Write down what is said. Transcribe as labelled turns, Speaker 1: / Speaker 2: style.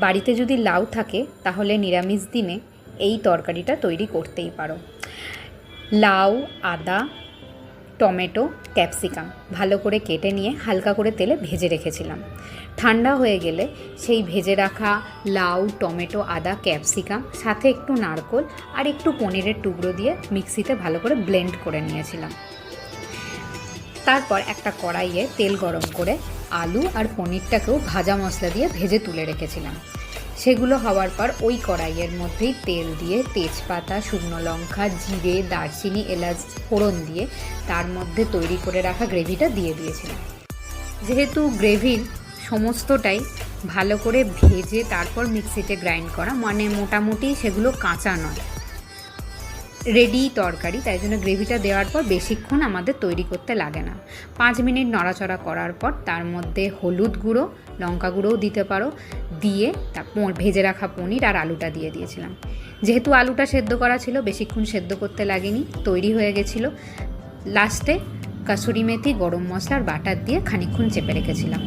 Speaker 1: বাড়িতে যদি লাউ থাকে তাহলে নিরামিষ দিনে এই তরকারিটা তৈরি করতেই পারো। লাউ, আদা, টমেটো, ক্যাপসিকাম ভালো করে কেটে নিয়ে হালকা করে তেলে ভেজে রেখেছিলাম। ঠান্ডা হয়ে গেলে সেই ভেজে রাখা লাউ, টমেটো, আদা, ক্যাপসিকাম সাথে একটু নারকেল আর একটু পনিরের টুকরো দিয়ে মিক্সিতে ভালো করে ব্লেন্ড করে নিয়েছিলাম। তারপর একটা কড়াইয়ে তেল গরম করে আলু আর পনিরটাকেও ভাজা মশলা দিয়ে ভেজে তুলে রেখেছিলাম। সেগুলো হওয়ার পর ওই কড়াইয়ের মধ্যেই তেল দিয়ে তেজপাতা, শুকনো লঙ্কা, জিরে, দারচিনি, এলাচ ফোড়ন দিয়ে তার মধ্যে তৈরি করে রাখা গ্রেভিটা দিয়ে দিয়েছিলাম। যেহেতু গ্রেভির সমস্তটাই ভালো করে ভেজে তারপর মিক্সিতে গ্রাইন্ড করা, মানে মোটামুটি সেগুলো কাঁচা নয়, রেডি তরকারি, তাই জন্য গ্রেভিটা দেওয়ার পর বেশিক্ষণ আমাদের তৈরি করতে লাগে না। 5 মিনিট নড়াচড়া করার পর তার মধ্যে হলুদ গুঁড়ো, লঙ্কা গুঁড়োও দিতে পারো, দিয়ে তারপর ভেজে রাখা পনির আর আলুটা দিয়ে দিয়েছিলাম। যেহেতু আলুটা সেদ্ধ করা ছিল, বেশিক্ষণ সেদ্ধ করতে লাগেনি, তৈরি হয়ে গেছিলো। লাস্টে কাসুরি মেথি, গরম মশলার বাটার দিয়ে খানিকক্ষণ চেপে রেখেছিলাম।